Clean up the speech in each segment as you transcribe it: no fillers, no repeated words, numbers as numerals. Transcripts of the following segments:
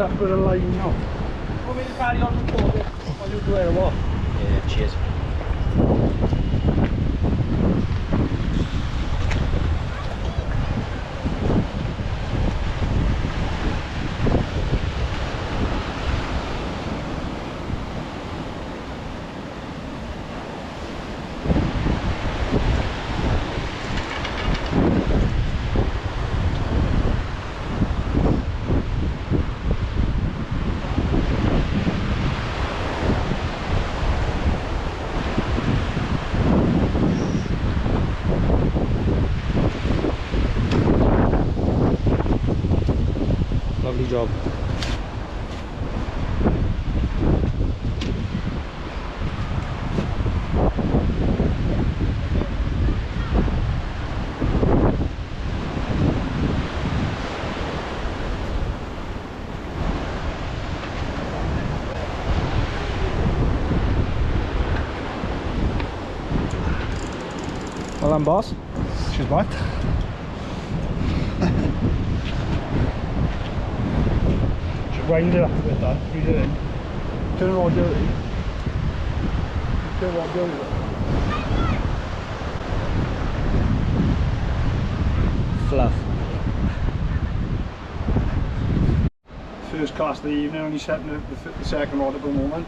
up with a line now. Want me to carry on recording while you do it or what? Yeah, cheers. Lovely job. Well done, boss. She's what? Should wind it up a bit that, breathe it in. Turn it on dirty. Turn it on dirty. Fluff. First cast of the evening, only setting the second rod at the moment.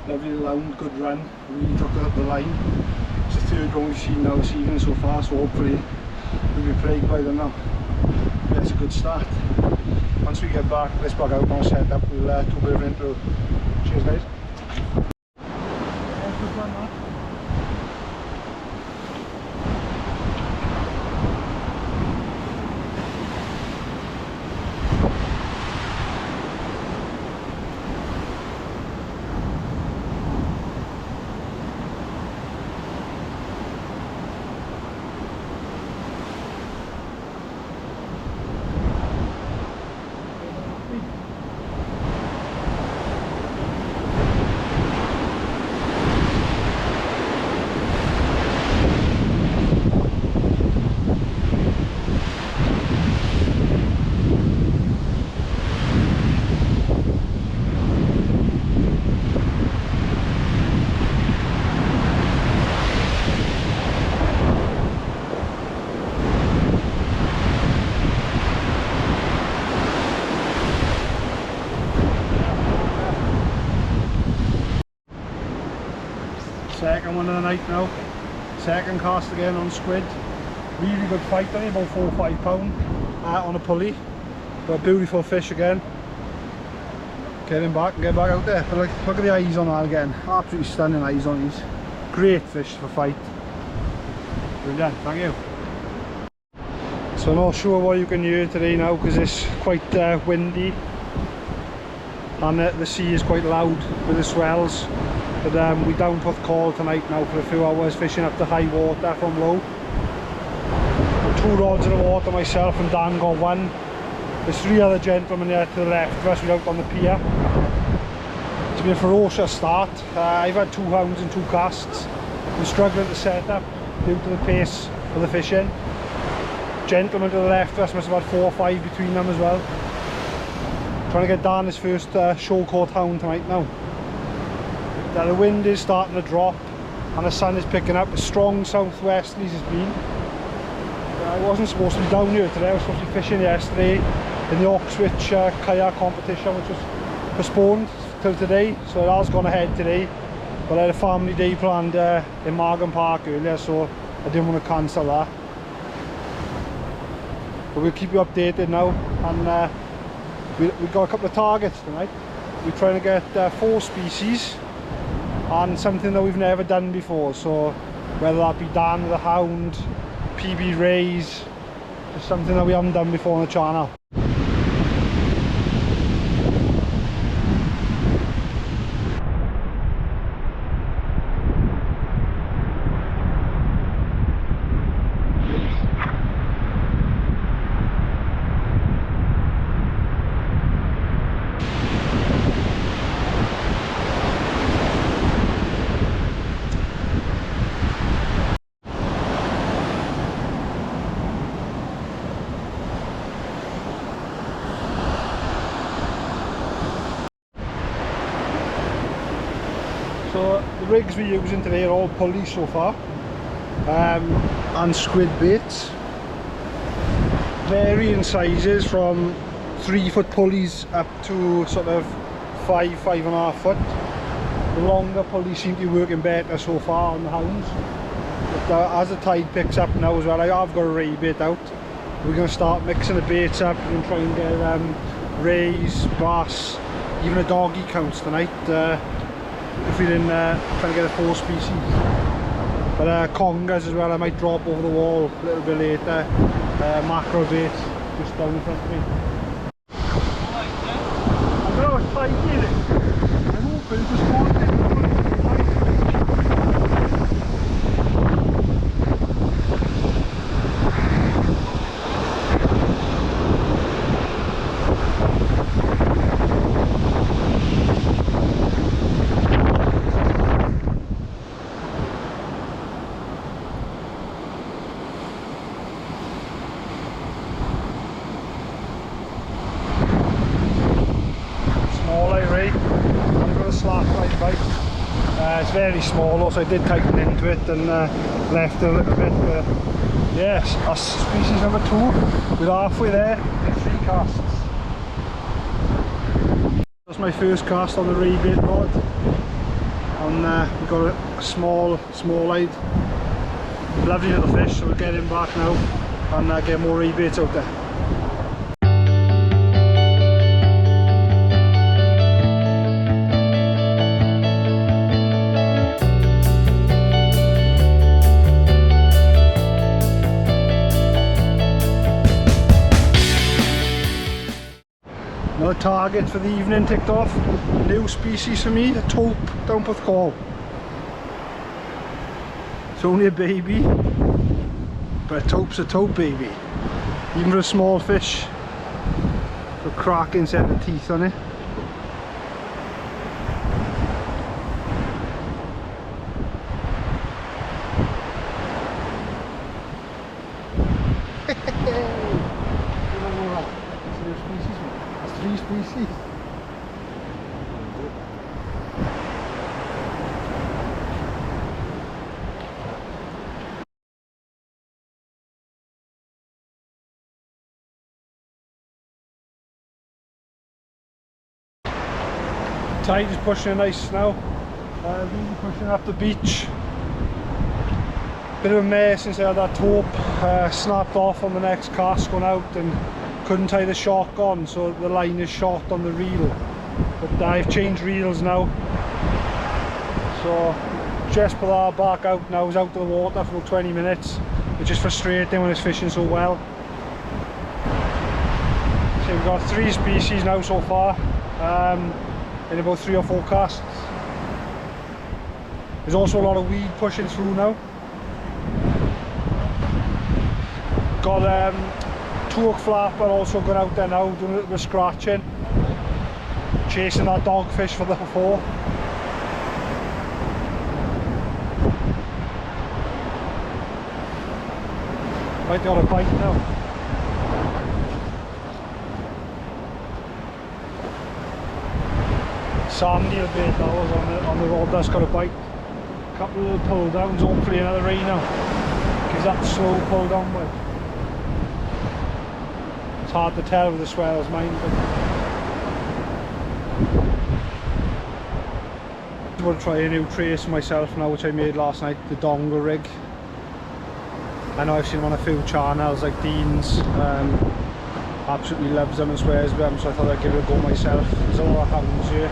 Lovely round, good run, really took it up the line. It's the third one we've seen now this evening so far, so hopefully we'll be plagued by them now. That's a good start. Once we get back, let's back out now, set up, we'll do a bit of intro. Cheers guys. Second one of the night now. Second cast again on squid. Really good fight, only about 4 or 5 pound on a pulley. But a beautiful fish again. Get him back and get back out there. But look at the eyes on that again. Absolutely stunning eyes on these. Great fish for fight. Brilliant, thank you. So I'm not sure what you can hear today now because it's quite windy. And the sea is quite loud with the swells. But we down Porthcawl tonight now for a few hours fishing up to high water from low. 2 rods in the water, myself and Dongle one. There's 3 other gentlemen there to the left of us, we're out on the pier. It's been a ferocious start. I've had 2 hounds and 2 casts. I'm struggling to set up due to the pace of the fishing. Gentlemen to the left of us must have had 4 or 5 between them as well. Trying to get Dan his first show caught hound tonight now. The wind is starting to drop and the sun is picking up. A strong southwesterlies has been. I wasn't supposed to be down here today. I was supposed to be fishing yesterday in the Oxwich kayak competition, which was postponed till today, so it has gone ahead today. But I had a family day planned in Margam Park earlier, so I didn't want to cancel that. But we'll keep you updated now, and we've got a couple of targets tonight. We're trying to get 4 species and something that we've never done before, so whether that be Dan with a hound, PB rays, just something that we haven't done before on the channel. So the rigs we're using today are all pulleys so far, and squid baits. Varying sizes from 3-foot pulleys up to sort of 5.5 foot. The longer pulleys seem to be working better so far on the hounds. But as the tide picks up now as well, I have got a ray bait out. We're going to start mixing the baits up and try and get rays, bass, even a doggy counts tonight. If we're in trying to get a 4 species. But congers as well, I might drop over the wall a little bit later. Mackerel bait just down in front of me. I don't know, it's tight here. I'm hoping for small things. It's very small, also I did tighten into it and left it a little bit, but yes, that's species number 2. We're halfway there in 3 casts. That's my first cast on the rebait rod, and we've got a small eyed, lovely little fish, so we'll get him back now and get more rebaits out there. Another target for the evening ticked off. New species for me, a Tope down Porthcawl. It's only a baby, but a Tope's a Tope baby. Even for a small fish. Got a cracking set of teeth on it. That's 3 species. Tide is pushing nice now. Really pushing up the beach. Bit of a mess since I had that Tope snapped off on the next cast going out and couldn't tie the shock on, so the line is short on the reel. But I've changed reels now, so just put that back out now. It's out of the water for about 20 minutes. It's just frustrating when it's fishing so well. So we've got 3 species now so far, in about 3 or 4 casts. There's also a lot of weed pushing through now. Got Tope flapper also going out there now, doing a little bit of scratching, chasing that dogfish for the 4. Might got a bite now. Sandy a bit, that was on the rod that's got a bite. Couple of little pull downs, hopefully another ray now. Gives that slow pull down bite. It's hard to tell with the swell's mind, but I'm going to try a new trace myself now, which I made last night, the Dongle rig. I know I've seen them on a few channels like Dean's, absolutely loves them and swears by them, so I thought I'd give it a go myself. There's a lot of hounds here.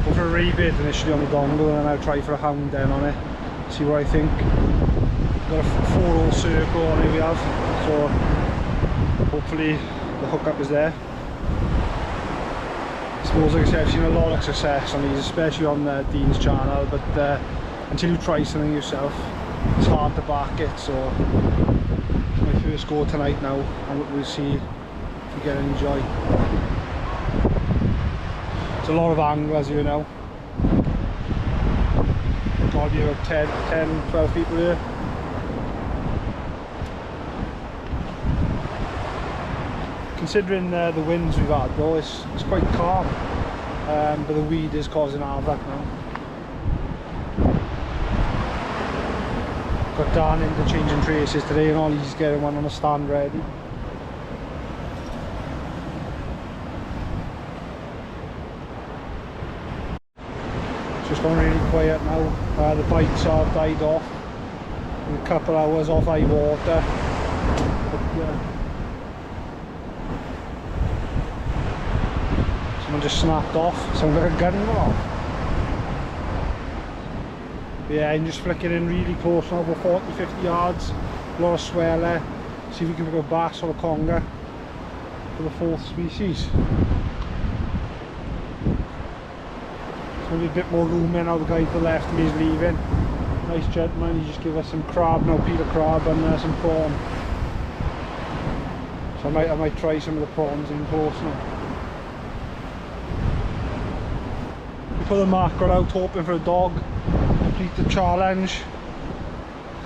Go for a rebait initially on the Dongle and then I'll try for a hound then on it, see what I think. Got a 4-hole circle on it we have, so hopefully the hookup is there. I suppose, like I said, I've seen a lot of success on these, especially on Dean's channel, but until you try something yourself, it's hard to back it. So it's my first go tonight now, and we'll see if we get any joy. There's a lot of anglers here now. Gotta be about 10, 12 people here. Considering the winds we've had though, it's quite calm, but the weed is causing havoc now. Got Dan interchanging traces today and all, he's getting one on the stand ready. It's just gone really quiet now. The bites have died off. In a couple hours off high water. But, someone just snapped off. Sounds like a gun went off. Yeah, I'm just flicking in really close now, about 40-50 yards. A lot of swell there. See if we can pick a bass or a conger for the fourth species. There's going to be a bit more room in now. The guy to the left of me is leaving. Nice gentleman, he just gave us some crab now, Peter crab, and some prawn. So I might try some of the prawns in close now. We put the mackerel out hoping for a dog. Complete the challenge,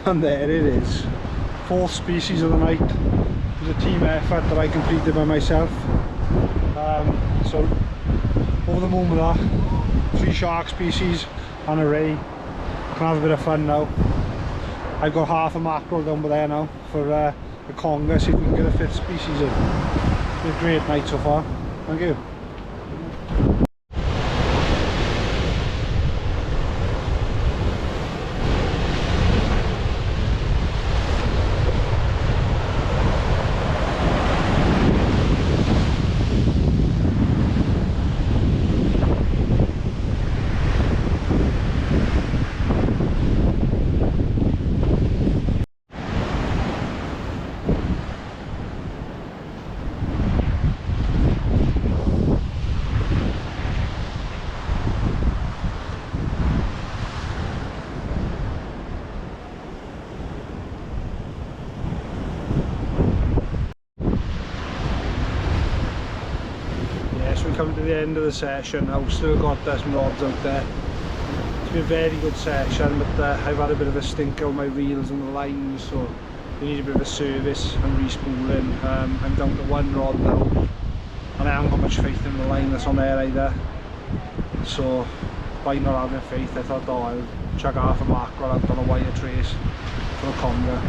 and there it is. Fourth species of the night. It was a team effort that I completed by myself. So over the moon with that, 3 shark species and a ray. Can have a bit of fun now. I've got half a mackerel down there now for the conger, see if we can get a 5th species in. It's been a great night so far. Thank you. Coming to the end of the session now. Still got some rods out there. It's been a very good session, but I've had a bit of a stinker with my reels and the lines, so they need a bit of a service and respooling. I'm down to 1 rod now, and I haven't got much faith in the line that's on there either. So by not having faith, I thought, oh, I'll chuck half a mackerel out on a wire trace for a conger.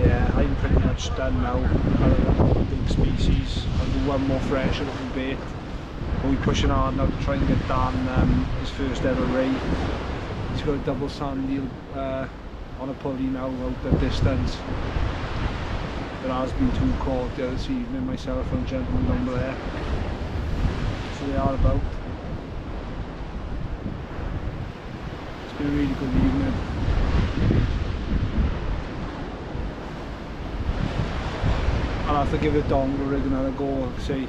Yeah, I'm pretty much done now. I'll big species. I'll do one more fresher little bait. But we're pushing hard now to try and get Dan his first ever ray. He's got a double sand deal on a pulley now out at distance. There has been 2 caught the other this evening, myself and a gentleman down there. So they are about. It's been a really good evening. I'll have to give the Dongle rig another go. See,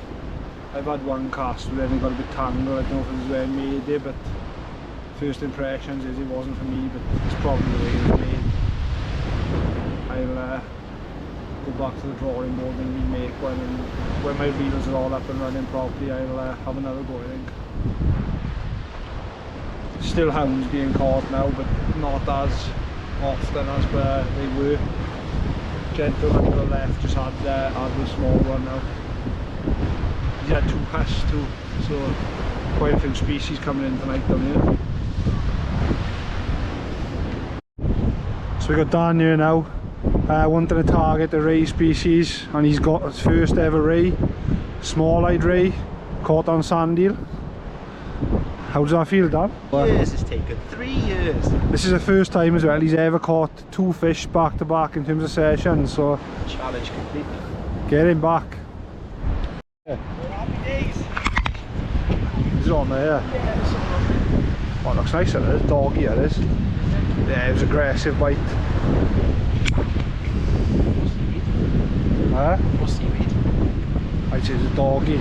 I've had 1 cast with it and got a bit tangled. I don't know if it was where I made it, but first impressions is it wasn't for me, but it's probably the way it was made. I'll go back to the drawing board and remake one, and when my reels are all up and running properly, I'll have another go, I think. Still hounds being caught now, but not as often as they were. Gentleman to the left just had a small one now. He's had 2 casts too, so quite a few species coming in tonight down here. So we got Dan here now, wanting to target the ray species, and he's got his first ever ray, small-eyed ray, caught on sand eel. How does that feel, Dan? Years it's taken, 3 years. This is the first time as well he's ever caught 2 fish back to back in terms of sessions, so Challenge complete. get him back. Yeah. Happy days. He's on there. Yeah. Oh, it looks nice, it is. Doggy it is. Yeah, it was aggressive bite. Huh? Or seaweed. I'd say it's a doggy.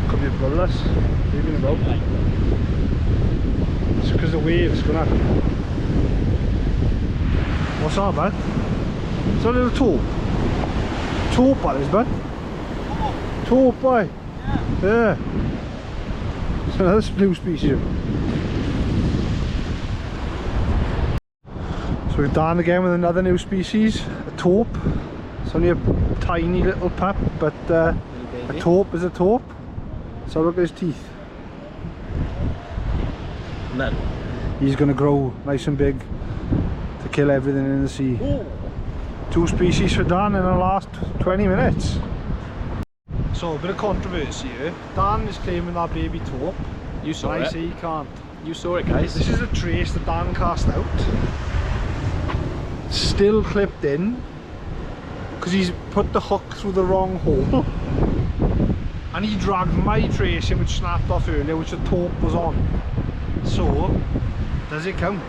Could be a bullet. Maybe about. It's because the waves gonna. What's that, bud? It's a little tope. Tope, that is, bud. Tope, boy. Yeah. It's another new species. So we're down again with another new species, a taupe. It's only a tiny little pup, but a taupe is a taupe. So look at his teeth. None. He's going to grow nice and big to kill everything in the sea. Ooh. 2 species for Dan in the last 20 minutes. So a bit of controversy here. Dan is claiming that baby Tope. You saw and I it. say he can't. You saw it, guys. This is a trace that Dan cast out. Still clipped in. Because he's put the hook through the wrong hole. And he dragged my trace in which snapped off earlier, which the Tope was on. So, does it count?